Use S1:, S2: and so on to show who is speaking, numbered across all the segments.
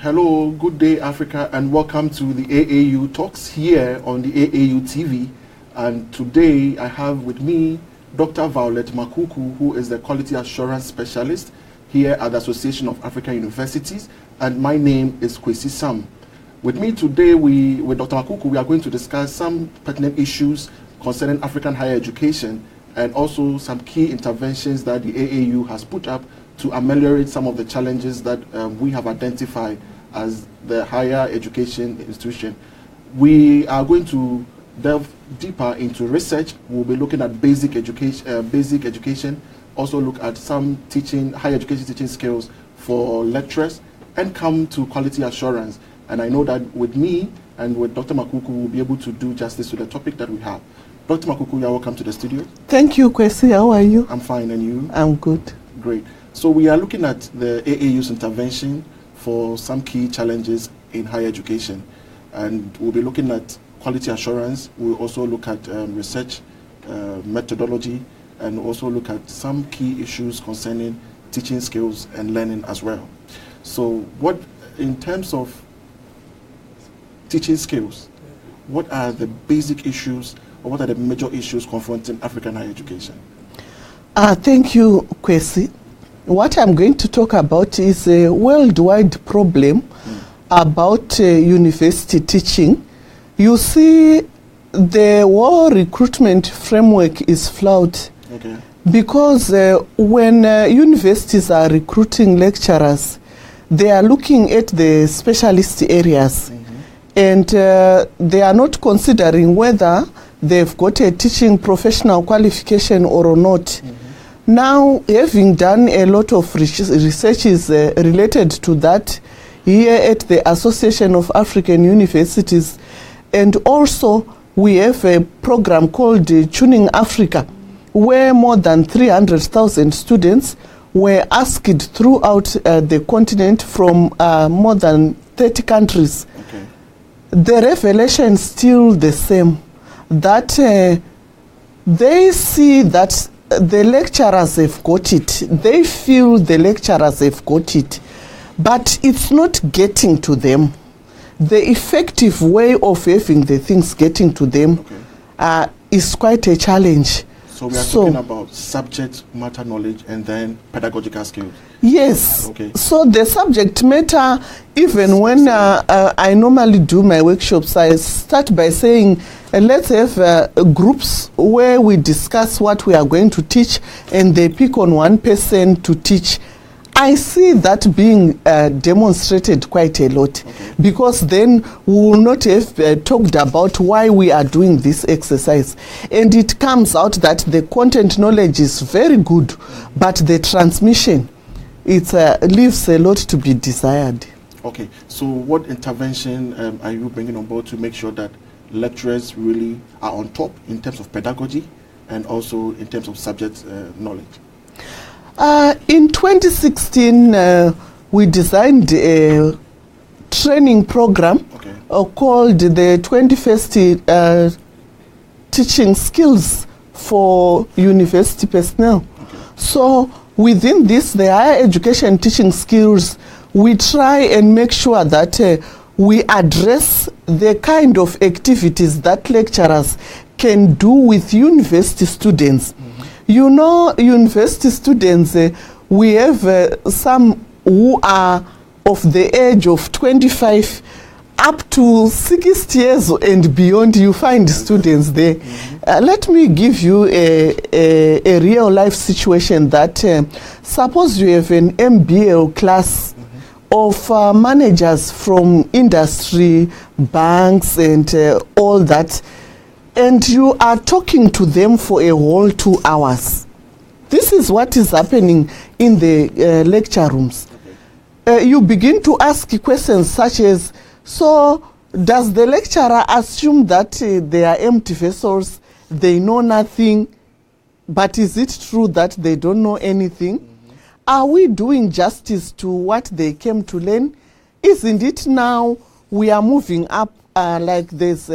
S1: Hello, good day, Africa, and welcome to the AAU Talks here on the AAU TV. And today I have with me Dr. Violet Makuku, who is the Quality Assurance Specialist here at the Association of African Universities, and my name is Kwesi Sam. With me today, with Dr. Makuku, we are going to discuss some pertinent issues concerning African higher education and also some key interventions that the AAU has put up to ameliorate some of the challenges that we have identified as the higher education institution. We are going to delve deeper into research. We'll be looking at basic education, also look at some higher education teaching skills for lecturers, and come to quality assurance. And I know that with me and with Dr. Makuku, we'll be able to do justice to the topic that we have. Dr. Makuku, you are welcome to the studio.
S2: Thank you, Kwesi. How are you?
S1: I'm fine, and you?
S2: I'm good.
S1: Great. So we are looking at the AAU's intervention for some key challenges in higher education. And we'll be looking at quality assurance. We'll also look at research, methodology, and also look at some key issues concerning teaching skills and learning as well. So in terms of teaching skills, what are the basic issues or what are the major issues confronting African higher education?
S2: Thank you, Kwesi. What I'm going to talk about is a worldwide problem about university teaching. You see, the war recruitment framework is flawed.
S1: Okay.
S2: Because when universities are recruiting lecturers, they are looking at the specialist areas, and they are not considering whether they've got a teaching professional qualification or not. Now, having done a lot of researches related to that here at the Association of African Universities, and also we have a program called Tuning Africa, where more than 300,000 students were asked throughout the continent from more than 30 countries.
S1: Okay. The
S2: revelation is still the same, that they see that the lecturers have got it. They feel the lecturers have got it, but it's not getting to them. The effective way of having the things getting to them is quite a challenge.
S1: So we are talking about subject matter knowledge and then pedagogical skills.
S2: Yes.
S1: Okay.
S2: So the subject matter, even when I normally do my workshops, I start by saying, let's have groups where we discuss what we are going to teach, and they pick on one person to teach. I see that being demonstrated quite a lot, because then we will not have talked about why we are doing this exercise. And it comes out that the content knowledge is very good, but the transmission, it leaves a lot to be desired.
S1: Okay, so what intervention are you bringing on board to make sure that lecturers really are on top in terms of pedagogy and also in terms of subject knowledge?
S2: In 2016, we designed a training program called the 21st Teaching Skills for University Personnel. So within this, the higher education teaching skills, we try and make sure that we address the kind of activities that lecturers can do with university students. You know, university students, we have some who are of the age of 25 up to 60 years and beyond. You find students there. Let me give you a real life situation that suppose you have an MBA class of managers from industry, banks, and all that, and you are talking to them for a whole 2 hours. This is what is happening in the lecture rooms. You begin to ask questions such as, so does the lecturer assume that they are empty vessels, they know nothing, but is it true that they don't know anything? Are we doing justice to what they came to learn? Isn't it now we are moving up like there's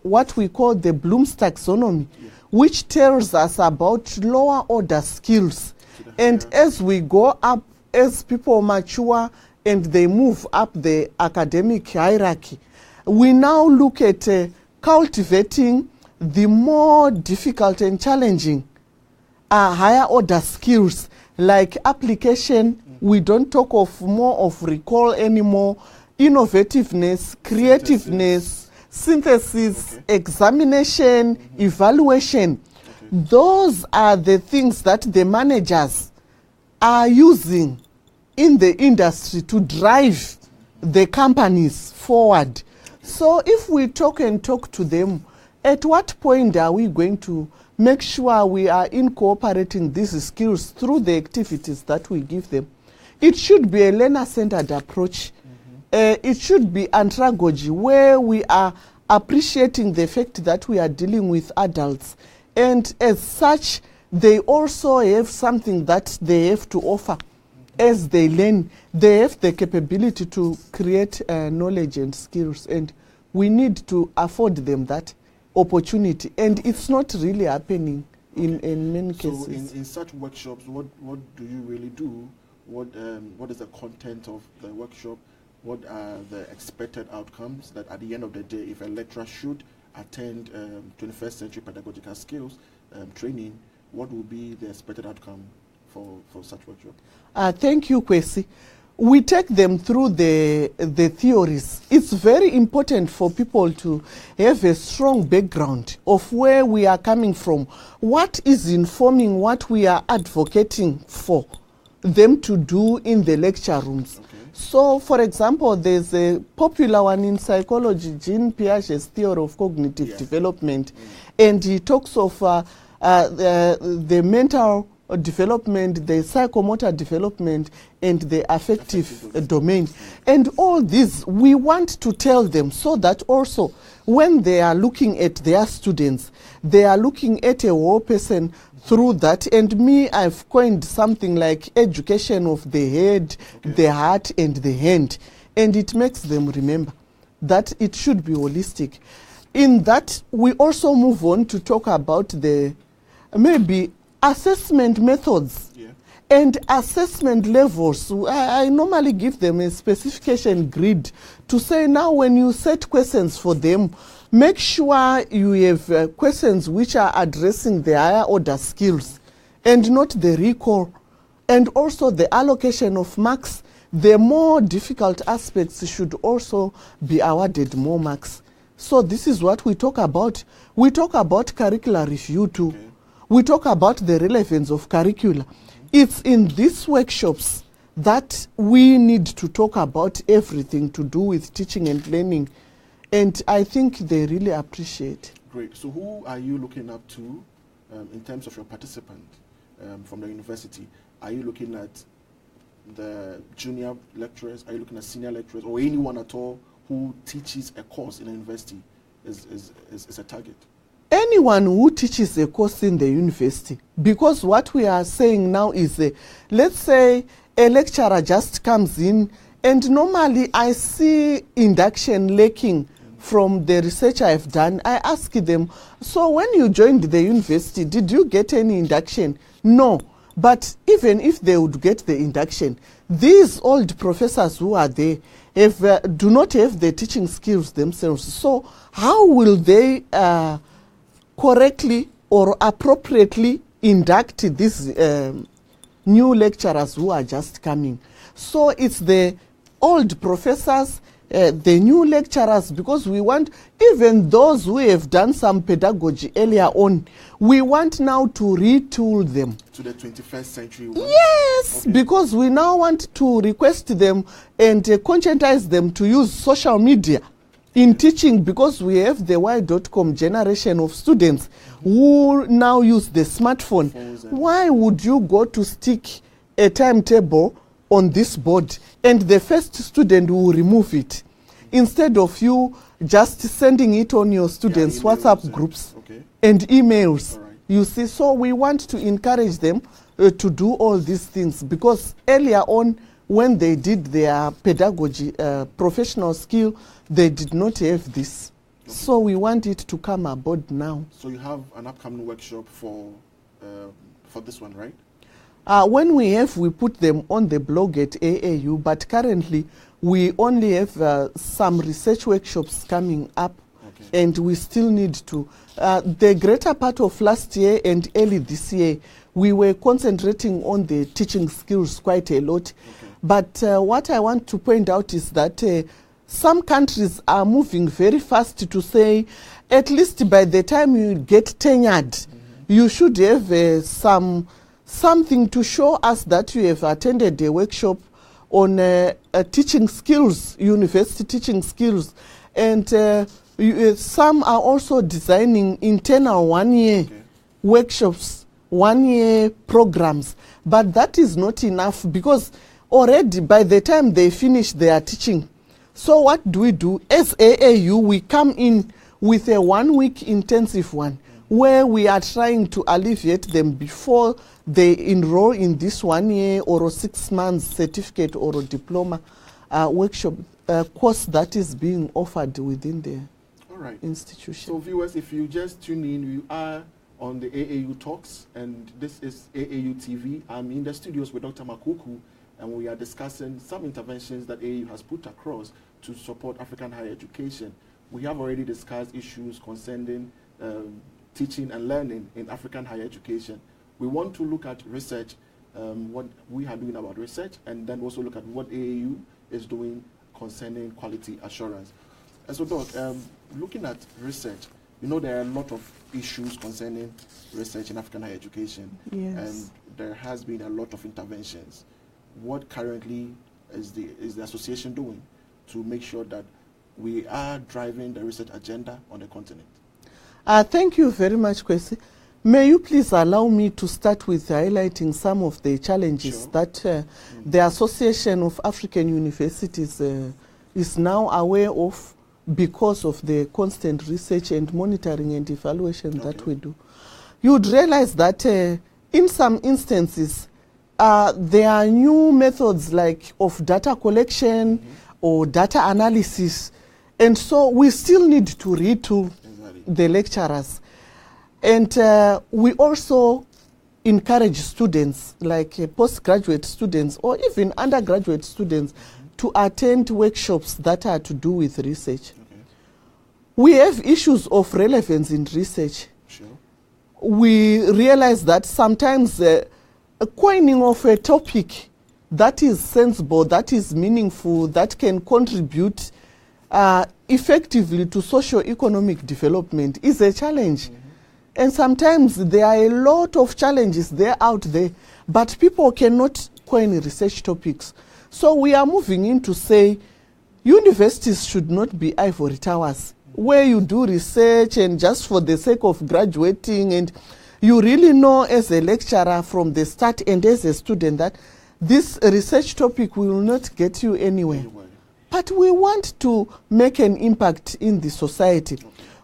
S2: what we call the Bloom's taxonomy, which tells us about lower order skills. And as we go up, as people mature and they move up the academic hierarchy. We now look at cultivating the more difficult and challenging higher order skills like application. We don't talk of more of recall anymore, innovativeness, creativeness, synthesis, examination, evaluation. Those are the things that the managers are using in the industry to drive the companies forward. So if we talk to them, at what point are we going to make sure we are incorporating these skills through the activities that we give them? It should be a learner-centered approach. It should be andragogy, where we are appreciating the fact that we are dealing with adults. And as such, they also have something that they have to offer. As they learn, they have the capability to create knowledge and skills, and we need to afford them that opportunity. And it's not really happening in many cases.
S1: So in such workshops, what do you really do? What is the content of the workshop? What are the expected outcomes that at the end of the day, if a lecturer should attend 21st century pedagogical skills training, what will be the expected outcome for such workshop?
S2: Thank you, Kwesi. We take them through the theories. It's very important for people to have a strong background of where we are coming from, what is informing what we are advocating for them to do in the lecture rooms. So, for example, there's a popular one in psychology, Jean Piaget's theory of cognitive development, and he talks of the mental development, the psychomotor development, and the affective domain. And all these, we want to tell them so that also when they are looking at their students, they are looking at a whole person through that. And me, I've coined something like education of the head, the heart, and the hand. And it makes them remember that it should be holistic. In that, we also move on to talk about the maybe assessment methods and assessment levels. I normally give them a specification grid to say, now when you set questions for them, make sure you have questions which are addressing the higher order skills and not the recall, and also the allocation of marks. The more difficult aspects should also be awarded more marks. So this is what we talk about. We talk about curricular review too. We talk about the relevance of curricula. It's in these workshops that we need to talk about everything to do with teaching and learning. And I think they really appreciate.
S1: Great. So who are you looking up to in terms of your participant from the university? Are you looking at the junior lecturers? Are you looking at senior lecturers? Or anyone at all who teaches a course in a university is a target?
S2: Anyone who teaches a course in the university, because what we are saying now is, let's say a lecturer just comes in, and normally I see induction lacking from the research I've done. I ask them, so when you joined the university, did you get any induction? No. But even if they would get the induction, these old professors who are there do not have the teaching skills themselves. So how will they correctly or appropriately induct these new lecturers who are just coming? So it's the old professors, the new lecturers, because we want even those who have done some pedagogy earlier on, we want now to retool them
S1: to the 21st century.
S2: Yes, because we now want to request them and conscientize them to use social media in teaching, because we have the y.com generation of students who now use the smartphone. Why would you go to stick a timetable on this board and the first student will remove it instead of you just sending it on your students' WhatsApp groups and emails? You see, so we want to encourage them to do all these things, because earlier on, when they did their pedagogy, professional skill, they did not have this. So we want it to come aboard now.
S1: So you have an upcoming workshop for this one, right?
S2: When we have, we put them on the blog at AAU, but currently we only have some research workshops coming up, and we still need to. The greater part of last year and early this year, we were concentrating on the teaching skills quite a lot. But what I want to point out is that some countries are moving very fast to say, at least by the time you get tenured, you should have something to show us that you have attended a workshop on teaching skills, university teaching skills. And some are also designing internal one-year workshops, one-year programs. But that is not enough, because already by the time they finish their teaching, so what do? As AAU, we come in with a 1 week intensive one, where we are trying to alleviate them before they enroll in this 1 year or a 6 months certificate or a diploma workshop course that is being offered within the institution.
S1: So viewers, if you just tune in, we are on the AAU Talks, and this is AAU TV. I'm in the studios with Dr. Makuku, and we are discussing some interventions that AAU has put across to support African higher education. We have already discussed issues concerning teaching and learning in African higher education. We want to look at research, what we are doing about research, and then also look at what AAU is doing concerning quality assurance. And so, Doc, looking at research, you know there are a lot of issues concerning research in African higher education, and there has been a lot of interventions. What currently is the association doing to make sure that we are driving the research agenda on the continent?
S2: Thank you very much, Kwesi. May you please allow me to start with highlighting some of the challenges that the Association of African Universities is now aware of because of the constant research and monitoring and evaluation that we do. You would realize that in some instances, there are new methods like of data collection or data analysis, and so we still need to retool the lecturers. And we also encourage students, like postgraduate students or even undergraduate students, to attend workshops that are to do with research. We have issues of relevance in research. We realize that sometimes a coining of a topic that is sensible, that is meaningful, that can contribute effectively to socio-economic development is a challenge. And sometimes there are a lot of challenges there out there, but people cannot coin research topics. So we are moving in to say universities should not be ivory towers, where you do research and just for the sake of graduating, and you really know as a lecturer from the start and as a student that this research topic will not get you anywhere. But we want to make an impact in the society.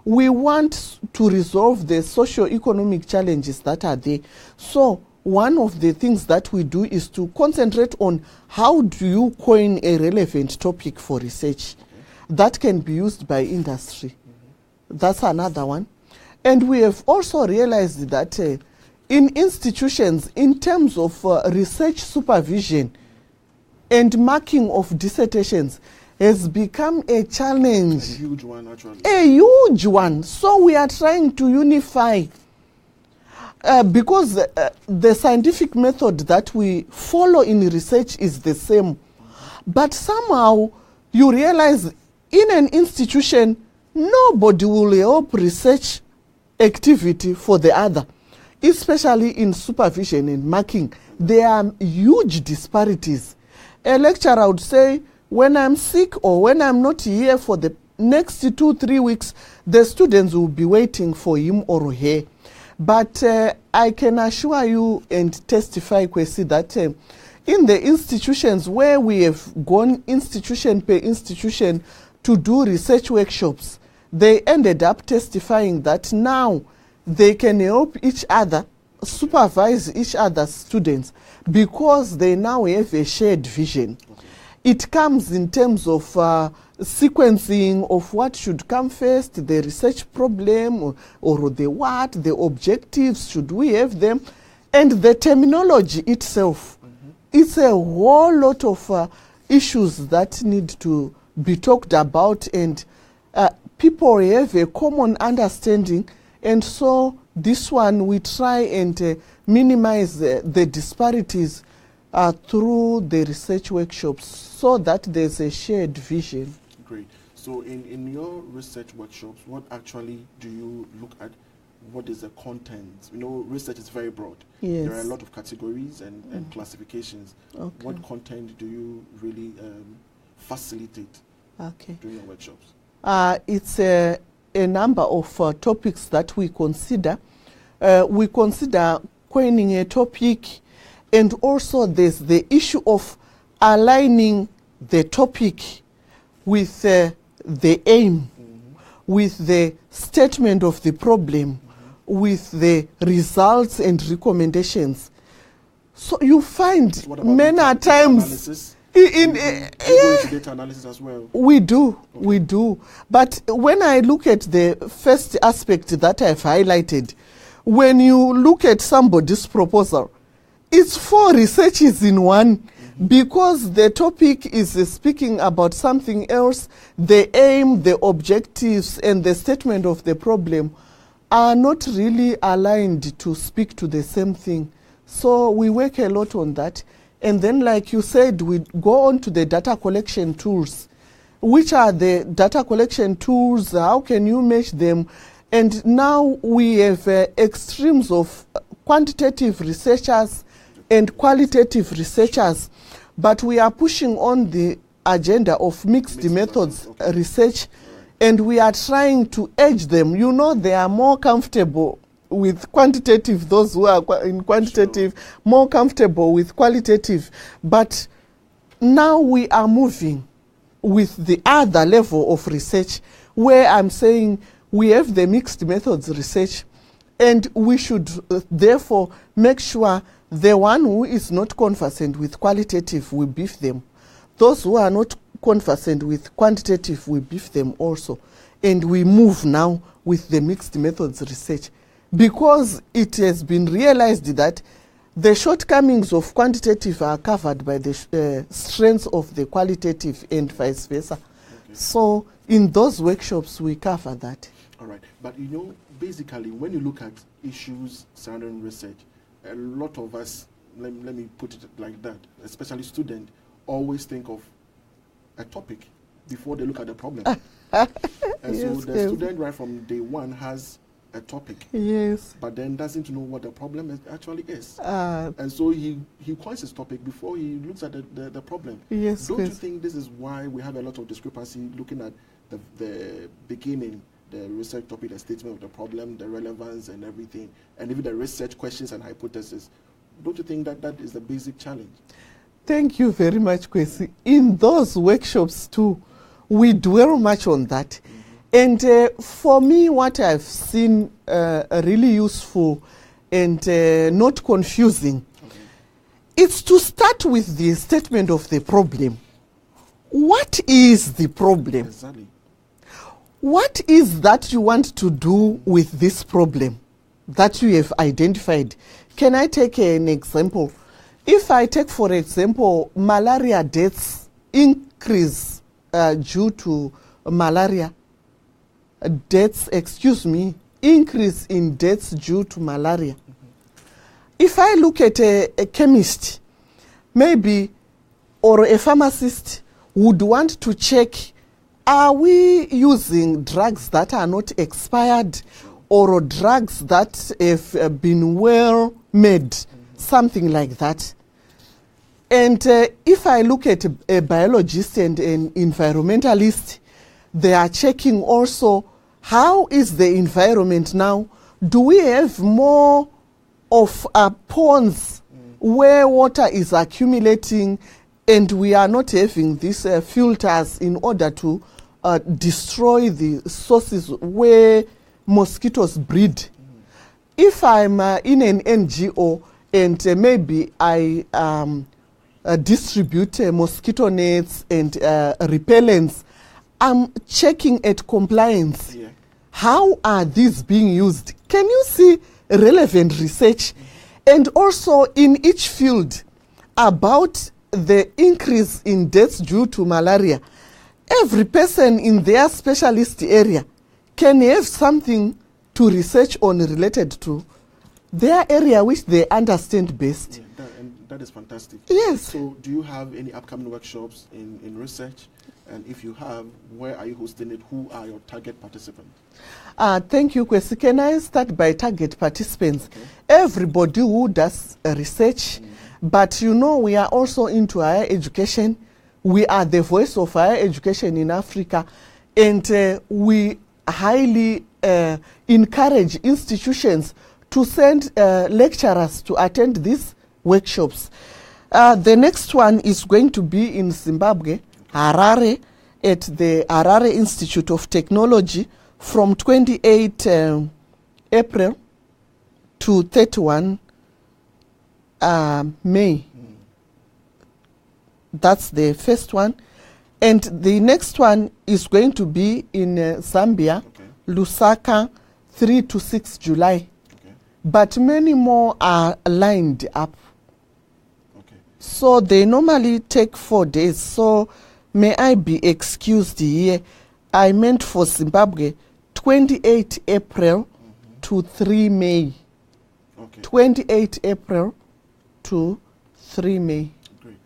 S2: We want to resolve the socio-economic challenges that are there. So one of the things that we do is to concentrate on how do you coin a relevant topic for research that can be used by industry. That's another one. And we have also realized that in institutions, in terms of research supervision and marking of dissertations, has become a challenge.
S1: A huge one, actually.
S2: A huge one. So we are trying to unify because the scientific method that we follow in research is the same. But somehow you realize in an institution, nobody will help research activity for the other, especially in supervision and marking. There are huge disparities. A lecturer would say, when I'm sick or when I'm not here for the next 2-3 weeks, the students will be waiting for him or her. But I can assure you and testify, Kwesi, that in the institutions where we have gone institution per institution to do research workshops, they ended up testifying that now they can help each other, supervise each other's students, because they now have a shared vision. It comes in terms of sequencing of what should come first, the research problem or the what, the objectives, should we have them? And the terminology itself, it's a whole lot of issues that need to be talked about, and people have a common understanding. And so this one, we try and minimize the disparities through the research workshops so that there's a shared vision.
S1: Great. So in your research workshops, what actually do you look at? What is the content? You know, research is very broad.
S2: Yes.
S1: There are a lot of categories and classifications.
S2: Okay.
S1: What content do you really facilitate during your workshops?
S2: It's a number of topics that we consider. We consider coining a topic, and also there's the issue of aligning the topic with the aim, with the statement of the problem, with the results and recommendations. So you find many times in
S1: data analysis as well.
S2: We do. But when I look at the first aspect that I've highlighted, when you look at somebody's proposal, it's 4 researches in one, because the topic is speaking about something else. The aim, the objectives, and the statement of the problem are not really aligned to speak to the same thing. So we work a lot on that. And then, like you said, we go on to the data collection tools. Which are the data collection tools? How can you measure them? And now we have extremes of quantitative researchers and qualitative researchers, but we are pushing on the agenda of mixed methods research, and we are trying to edge them. You know, they are more comfortable with quantitative, those who are in quantitative, more comfortable with qualitative. But now we are moving with the other level of research, where I'm saying we have the mixed methods research, and we should therefore make sure the one who is not conversant with qualitative, we beef them. Those who are not conversant with quantitative, we beef them also. And we move now with the mixed methods research, because it has been realized that the shortcomings of quantitative are covered by the strengths of the qualitative, and vice versa. Okay. So in those workshops, we cover that.
S1: All right. But you know, basically, when you look at issues surrounding research, a lot of us, let me put it like that, especially students, always think of a topic before they look at the problem. And yes, so the student right from day one has a topic, but then doesn't know what the problem actually is. And so he coins his topic before he looks at the problem.
S2: Yes,
S1: Don't you think this is why we have a lot of discrepancy looking at the beginning, the research topic, the statement of the problem, the relevance and everything, and even the research questions and hypotheses? Don't you think that that is the basic challenge?
S2: Thank you very much, Kwesi. In those workshops too, we dwell much on that. And for me, what I've seen really useful and not confusing, it's to start with the statement of the problem. What is the problem?
S1: Exactly.
S2: What is that you want to do with this problem that you have identified? Can I take an example? If I take, for example, malaria deaths increase due to malaria, increase in deaths due to malaria. If I look at a chemist, maybe, or a pharmacist would want to check, are we using drugs that are not expired, or drugs that have been well made, something like that. And if I look at a biologist and an environmentalist, they are checking also, how is the environment now? Do we have more of ponds where water is accumulating, and we are not having these filters in order to destroy the sources where mosquitoes breed? If I'm in an NGO and maybe I distribute mosquito nets and repellents, I'm checking at compliance. How are these being used? Can you see relevant research? And also in each field about the increase in deaths due to malaria. Every person in their specialist area can have something to research on related to their area which they understand best.
S1: Yeah, that is fantastic.
S2: Yes.
S1: So do you have any upcoming workshops in research? And if you have, where are you hosting it? Who are your target participants?
S2: Thank you, Kwesi. Can I start by target participants? Okay. Everybody who does research, but you know we are also into higher education. We are the voice of higher education in Africa, and we highly encourage institutions to send lecturers to attend these workshops. The next one is going to be in Zimbabwe, Harare, at the Harare Institute of Technology from 28 April to 31 May. That's the first one. And the next one is going to be in Zambia, okay. Lusaka, 3 to 6 July. Okay. But many more are lined up. Okay. So they normally take 4 days. So may I be excused here? I meant for Zimbabwe, 28 April to 3 May. Okay. 28 April to 3 May.
S1: Great.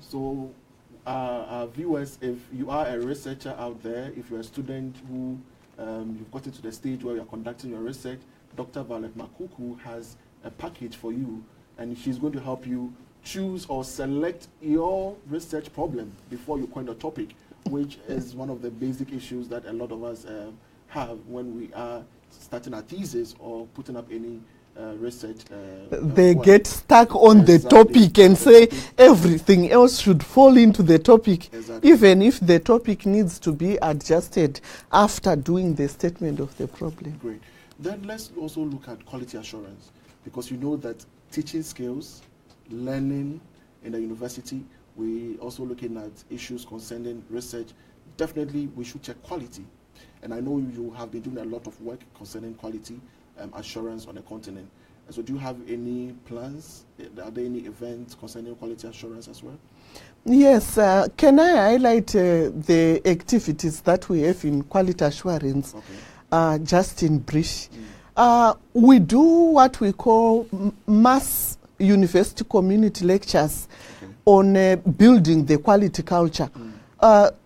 S1: So viewers, if you are a researcher out there, if you're a student who you've gotten to the stage where you're conducting your research, Dr. Violet Makuku has a package for you, and she's going to help you choose or select your research problem before you coin a topic, which is one of the basic issues that a lot of us have when we are starting a thesis or putting up any research.
S2: They get stuck on the topic and say everything else should fall into the topic, even if the topic needs to be adjusted after doing the statement of the problem.
S1: Great. Then let's also look at quality assurance, because you know that teaching skills, learning in the university, we also looking at issues concerning research. Definitely we should check quality. And I know you have been doing a lot of work concerning quality assurance on the continent. And so do you have any plans? Are there any events concerning quality assurance as well?
S2: Yes. Can I highlight the activities that we have in quality assurance, okay. Just in brief? We do what we call mass university community lectures, okay. on building the quality culture.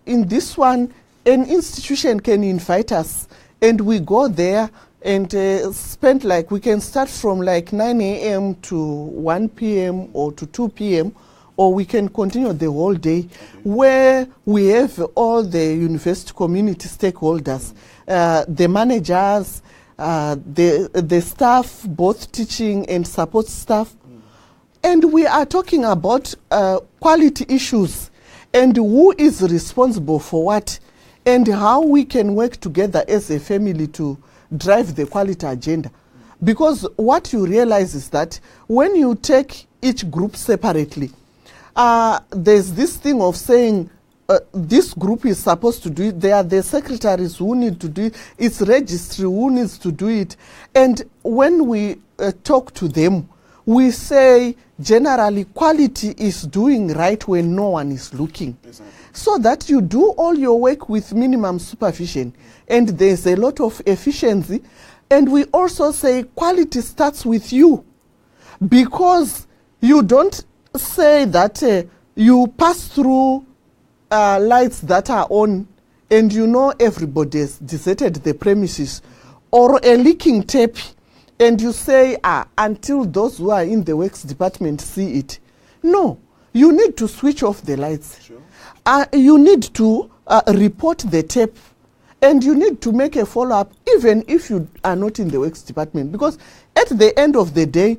S2: In this one, an institution can invite us and we go there and spend, like, we can start from like 9 a.m. to 1 p.m. or to 2 p.m. or we can continue the whole day, okay. where we have all the university community stakeholders, the managers, the staff, both teaching and support staff. And we are talking about quality issues and who is responsible for what and how we can work together as a family to drive the quality agenda. Because what you realize is that when you take each group separately, there's this thing of saying this group is supposed to do it. There are the secretaries who need to do it. It's registry who needs to do it. And when we talk to them, we say generally quality is doing right when no one is looking. Exactly. So that you do all your work with minimum supervision and there's a lot of efficiency. And we also say quality starts with you, because you don't say that you pass through lights that are on and you know everybody has deserted the premises, or a leaking tap and you say, until those who are in the works department see it. No, you need to switch off the lights. Sure. You need to report the tape, and you need to make a follow-up even if you are not in the works department, because at the end of the day,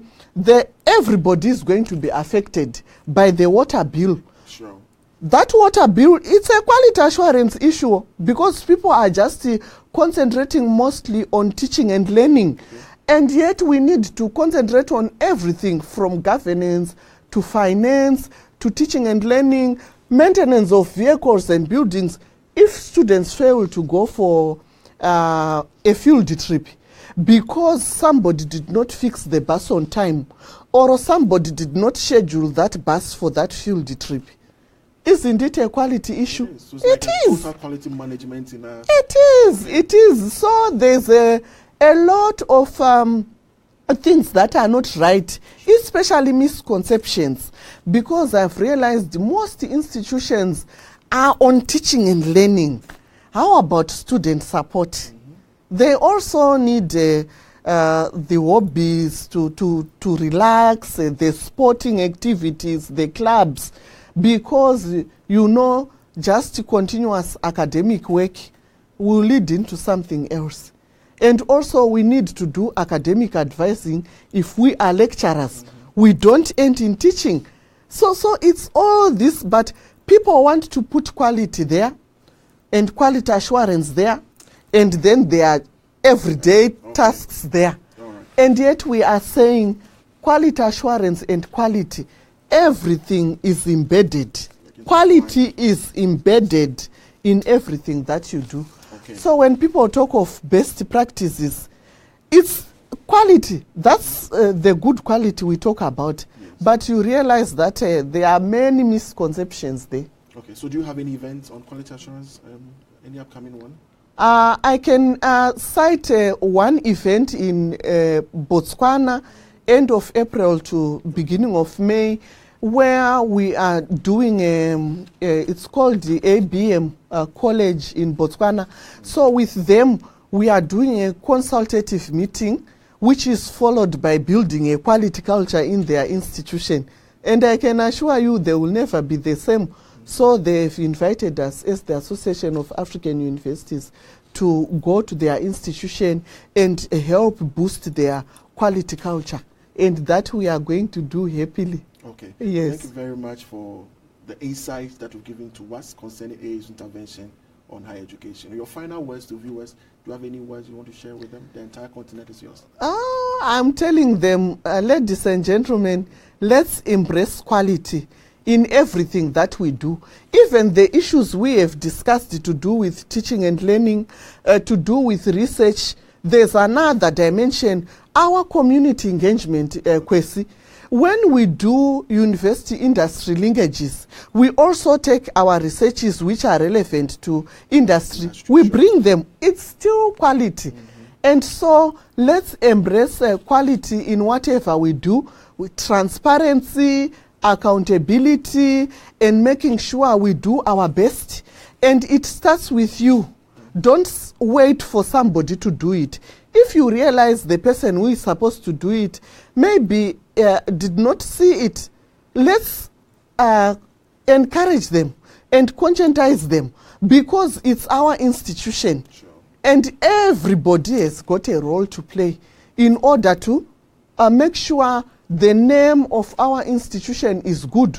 S2: everybody is going to be affected by the water bill. Sure. That water bill, it's a quality assurance issue, because people are just concentrating mostly on teaching and learning. Okay. And yet we need to concentrate on everything from governance to finance to teaching and learning, maintenance of vehicles and buildings. If students fail to go for a field trip, because somebody did not fix the bus on time, or somebody did not schedule that bus for that field trip. Isn't it a quality issue?
S1: It is. So it is. Total quality management in a...
S2: It is. So there's a lot of things that are not right, especially misconceptions, because I've realized most institutions are on teaching and learning. How about student support? Mm-hmm. They also need the hobbies to relax, the sporting activities, the clubs, because, you know, just continuous academic work will lead into something else. And also we need to do academic advising. If we are lecturers, we don't end in teaching. So it's all this, but people want to put quality there and quality assurance there, and then there are everyday tasks there.
S1: Right.
S2: And yet we are saying quality assurance and quality, everything is embedded. Quality is embedded in everything that you do.
S1: Okay.
S2: So when people talk of best practices, it's quality. That's the good quality we talk about.
S1: Yes.
S2: But you realize that there are many misconceptions there.
S1: Okay, so do you have any events on quality assurance, any upcoming one?
S2: I can cite one event in Botswana, end of April to beginning of May, where we are doing, it's called the ABM College in Botswana. So with them, we are doing a consultative meeting, which is followed by building a quality culture in their institution. And I can assure you they will never be the same. So they've invited us as the Association of African Universities to go to their institution and help boost their quality culture. And that we are going to do happily.
S1: Okay.
S2: Yes.
S1: Thank you very much for the insights that you've given to us concerning AAU's intervention on higher education. Your final words to viewers, do you have any words you want to share with them? The entire continent is yours.
S2: I'm telling them, ladies and gentlemen, let's embrace quality in everything that we do. Even the issues we have discussed to do with teaching and learning, to do with research, there's another dimension, our community engagement, Kwesi. When we do university industry linkages, we also take our researches which are relevant to industry. We bring them. It's still quality. Mm-hmm. And so let's embrace quality in whatever we do, with transparency, accountability, and making sure we do our best. And it starts with you. Don't wait for somebody to do it. If you realize the person who is supposed to do it maybe did not see it, let's encourage them and conscientize them, because it's our institution.
S1: Sure.
S2: And everybody has got a role to play in order to make sure the name of our institution is good.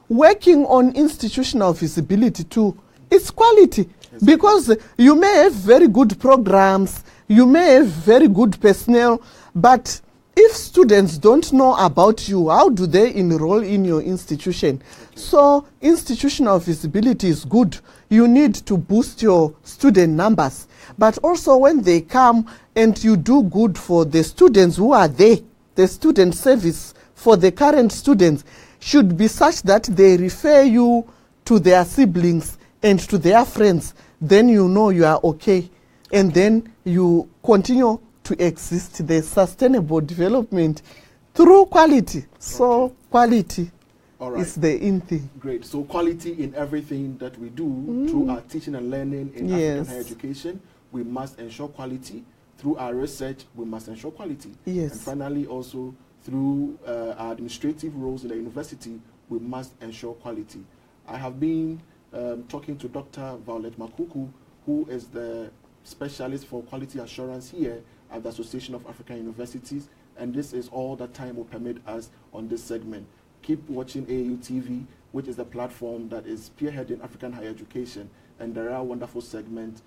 S2: Working on institutional visibility too, it's quality. Yes. Because you may have very good programs, you may have very good personnel, but if students don't know about you, how do they enroll in your institution? Okay. So institutional visibility is good. You need to boost your student numbers. But also when they come and you do good for the students who are there, the student service for the current students should be such that they refer you to their siblings and to their friends. Then you know you are okay. And then you continue to exist, the sustainable development through quality. So quality is the in thing.
S1: Great. So quality in everything that we do through our teaching and learning in African higher education, we must ensure quality. Through our research, we must ensure quality.
S2: Yes.
S1: And finally, also through our administrative roles in the university, we must ensure quality. I have been talking to Dr. Violet Makuku, who is the specialist for quality assurance here at the Association of African Universities, and this is all that time will permit us on this segment. Keep watching AAU TV, which is the platform that is spearheading African higher education, and there are wonderful segments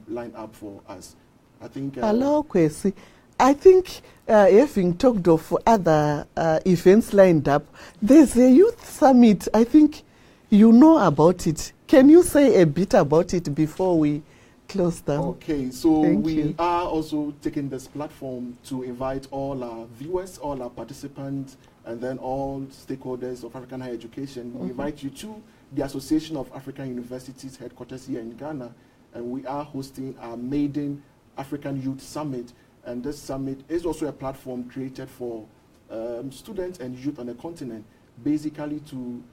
S1: lined up for us. I think...
S2: Hello, Kwesi. I think having talked of other events lined up, there's a youth summit. I think you know about it. Can you say a bit about it before we close down.
S1: Okay, so
S2: Thank
S1: we
S2: you.
S1: are also taking this platform to invite all our viewers, all our participants, and then all stakeholders of African higher education. We invite you to the Association of African Universities headquarters here in Ghana, and we are hosting our maiden African Youth Summit. And this summit is also a platform created for students and youth on the continent, basically to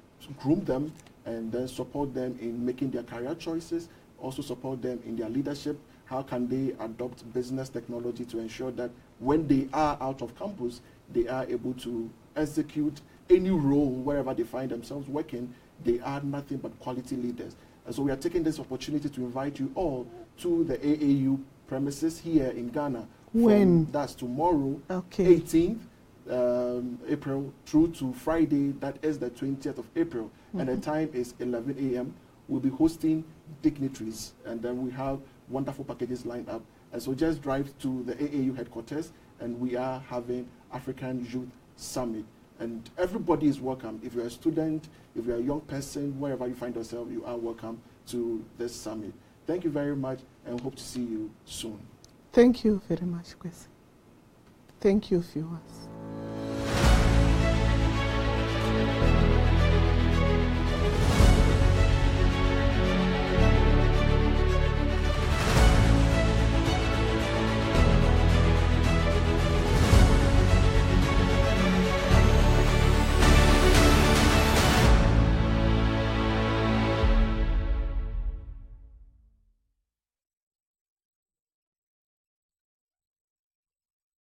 S1: groom them and then support them in making their career choices, also support them in their leadership. How can they adopt business technology to ensure that when they are out of campus, they are able to execute any role wherever they find themselves working. They are nothing but quality leaders. And so we are taking this opportunity to invite you all to the AAU premises here in Ghana.
S2: When?
S1: That's tomorrow,
S2: Okay.
S1: 18th April through to Friday, that is the 20th of April. And the time is 11 a.m. We'll be hosting dignitaries, and then we have wonderful packages lined up. And so just drive to the AAU headquarters, and we are having African Youth Summit. And everybody is welcome. If you're a student, if you're a young person, wherever you find yourself, you are welcome to this summit. Thank you very much, and hope to see you soon.
S2: Thank you very much, Kwesi. Thank you, viewers.